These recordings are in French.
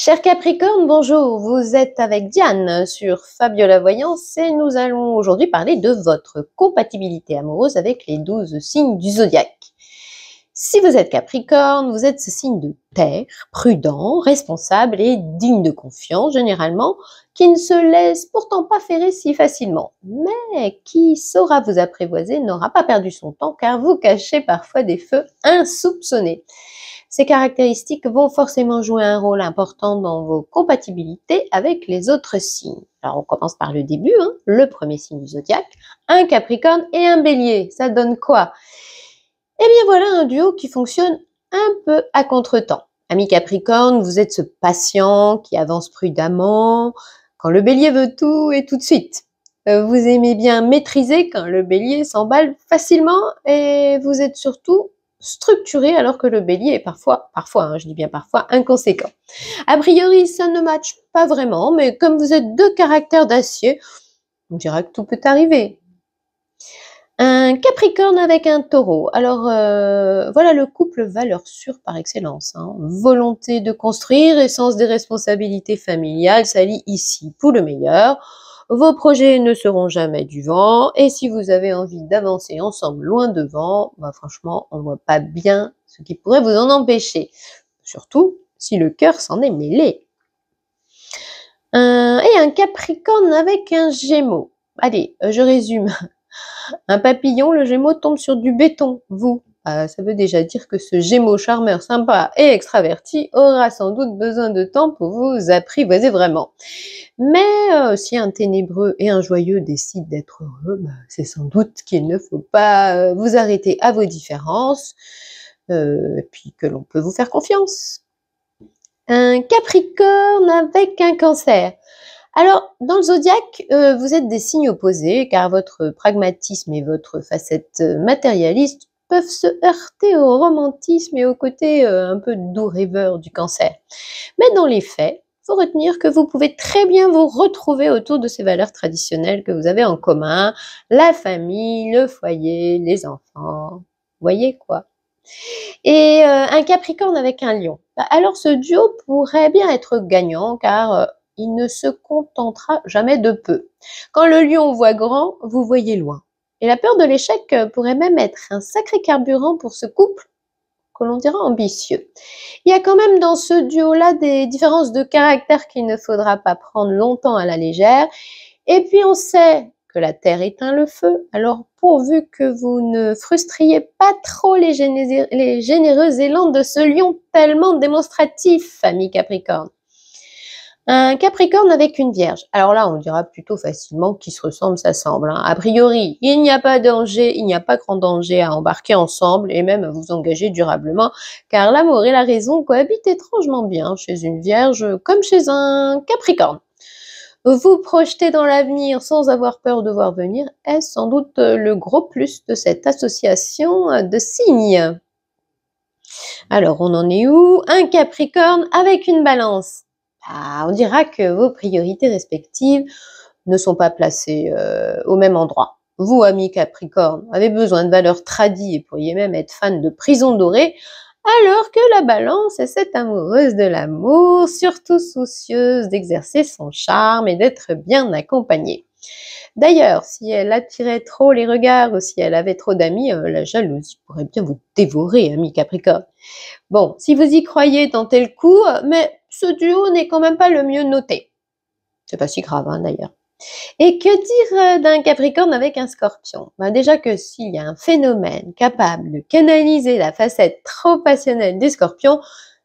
Cher Capricorne, bonjour, vous êtes avec Diane sur Fabiola Voyance et nous allons aujourd'hui parler de votre compatibilité amoureuse avec les 12 signes du zodiaque. Si vous êtes Capricorne, vous êtes ce signe de terre, prudent, responsable et digne de confiance généralement, qui ne se laisse pourtant pas ferrer si facilement, mais qui saura vous apprivoiser, n'aura pas perdu son temps car vous cachez parfois des feux insoupçonnés. Ces caractéristiques vont forcément jouer un rôle important dans vos compatibilités avec les autres signes. Alors on commence par le début, le premier signe du zodiaque, un Capricorne et un Bélier. Ça donne quoi? Eh bien voilà un duo qui fonctionne un peu à contretemps. Ami Capricorne, vous êtes ce patient qui avance prudemment quand le Bélier veut tout et tout de suite. Vous aimez bien maîtriser quand le Bélier s'emballe facilement et vous êtes surtout structuré alors que le Bélier est parfois, je dis bien parfois, inconséquent. A priori, ça ne matche pas vraiment, mais comme vous êtes deux caractères d'acier, on dira que tout peut arriver. Un Capricorne avec un Taureau. Alors, voilà le couple valeur sûre par excellence. Volonté de construire et sens des responsabilités familiales s'allient ici pour le meilleur. Vos projets ne seront jamais du vent et si vous avez envie d'avancer ensemble loin devant, franchement, on voit pas bien ce qui pourrait vous en empêcher. Surtout si le cœur s'en est mêlé. Et un Capricorne avec un Gémeaux. Allez, je résume. Un papillon, le Gémeaux tombe sur du béton. Vous, ça veut déjà dire que ce Gémeaux charmeur, sympa et extraverti aura sans doute besoin de temps pour vous apprivoiser vraiment. Mais si un ténébreux et un joyeux décident d'être heureux, c'est sans doute qu'il ne faut pas vous arrêter à vos différences, et puis que l'on peut vous faire confiance. Un Capricorne avec un Cancer. Alors, dans le zodiaque, vous êtes des signes opposés, car votre pragmatisme et votre facette matérialiste peuvent se heurter au romantisme et au côté un peu doux rêveur du Cancer. Mais dans les faits, faut retenir que vous pouvez très bien vous retrouver autour de ces valeurs traditionnelles que vous avez en commun, la famille, le foyer, les enfants, vous voyez quoi. Et un Capricorne avec un Lion. Alors ce duo pourrait bien être gagnant car il ne se contentera jamais de peu. Quand le Lion voit grand, vous voyez loin. Et la peur de l'échec pourrait même être un sacré carburant pour ce couple que l'on dira ambitieux. Il y a quand même dans ce duo-là des différences de caractère qu'il ne faudra pas prendre longtemps à la légère. Et puis on sait que la terre éteint le feu, alors pourvu que vous ne frustriez pas trop les généreux élans de ce lion tellement démonstratif, ami Capricorne. Un Capricorne avec une Vierge. Alors là, on dira plutôt facilement qui se ressemble, s'assemble. A priori, il n'y a pas danger, il n'y a pas grand danger à embarquer ensemble et même à vous engager durablement, car l'amour et la raison cohabitent étrangement bien chez une Vierge comme chez un Capricorne. Vous projeter dans l'avenir sans avoir peur de voir venir est sans doute le gros plus de cette association de signes. Alors, on en est où? Un Capricorne avec une Balance. On dira que vos priorités respectives ne sont pas placées au même endroit. Vous, ami Capricorne, avez besoin de valeurs tradies et pourriez même être fan de Prison Dorée, alors que la Balance est cette amoureuse de l'amour, surtout soucieuse d'exercer son charme et d'être bien accompagnée. D'ailleurs, si elle attirait trop les regards ou si elle avait trop d'amis, la jalousie pourrait bien vous dévorer, ami Capricorne. Bon, si vous y croyez, tentez le coup, mais ce duo n'est quand même pas le mieux noté. C'est pas si grave, d'ailleurs. Et que dire d'un Capricorne avec un Scorpion? Déjà que s'il y a un phénomène capable de canaliser la facette trop passionnelle des Scorpions,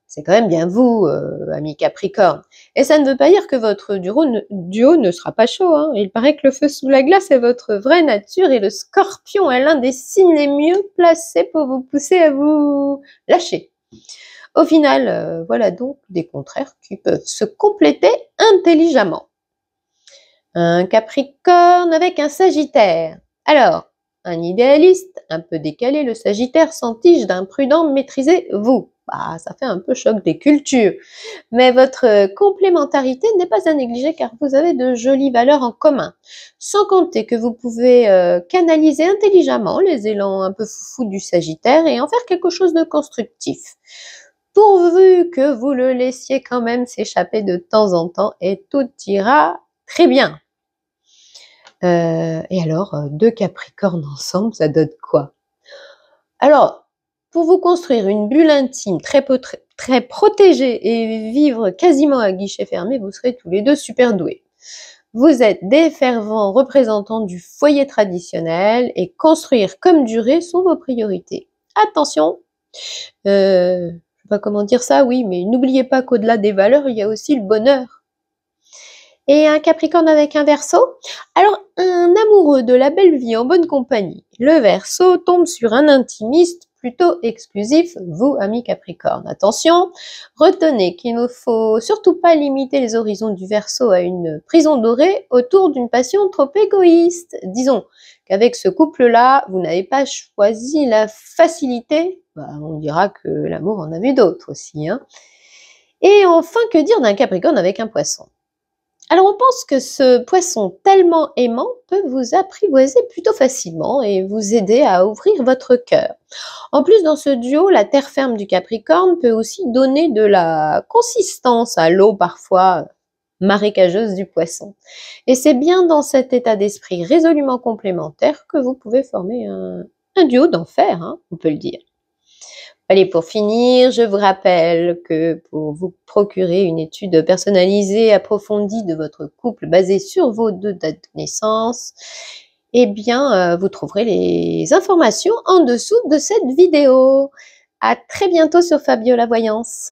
c'est quand même bien vous, ami Capricorne. Et ça ne veut pas dire que votre duo ne sera pas chaud. Il paraît que le feu sous la glace est votre vraie nature et le Scorpion est l'un des signes les mieux placés pour vous pousser à vous lâcher. Au final, voilà donc des contraires qui peuvent se compléter intelligemment. Un Capricorne avec un Sagittaire. Alors, un idéaliste, un peu décalé, le Sagittaire s'entiche d'un prudent maîtrisez vous. Ça fait un peu choc des cultures. Mais votre complémentarité n'est pas à négliger car vous avez de jolies valeurs en commun. Sans compter que vous pouvez canaliser intelligemment les élans un peu foufous du Sagittaire et en faire quelque chose de constructif. pourvu que vous le laissiez quand même s'échapper de temps en temps et tout ira très bien. Et alors, 2 Capricornes ensemble, ça donne quoi? Alors, pour vous construire une bulle intime très protégée et vivre quasiment à guichet fermé, vous serez tous les deux super doués. Vous êtes des fervents représentants du foyer traditionnel et construire comme durer sont vos priorités. Attention, je sais pas comment dire ça, oui, mais n'oubliez pas qu'au-delà des valeurs, il y a aussi le bonheur. Et un Capricorne avec un Verseau? Alors, un amoureux de la belle vie en bonne compagnie. Le Verseau tombe sur un intimiste plutôt exclusif, vous, amis Capricorne. Attention, retenez qu'il ne faut surtout pas limiter les horizons du Verseau à une prison dorée autour d'une passion trop égoïste. Disons qu'avec ce couple-là, vous n'avez pas choisi la facilité. On dira que l'amour en avait d'autres aussi. Et enfin, que dire d'un Capricorne avec un Poisson? Alors on pense que ce poisson tellement aimant peut vous apprivoiser plutôt facilement et vous aider à ouvrir votre cœur. En plus, dans ce duo, la terre ferme du Capricorne peut aussi donner de la consistance à l'eau parfois marécageuse du Poisson. Et c'est bien dans cet état d'esprit résolument complémentaire que vous pouvez former un duo d'enfer, on peut le dire. Allez, pour finir, je vous rappelle que pour vous procurer une étude personnalisée, approfondie de votre couple basée sur vos 2 dates de naissance, eh bien, vous trouverez les informations en dessous de cette vidéo. À très bientôt sur Fabiola Voyance.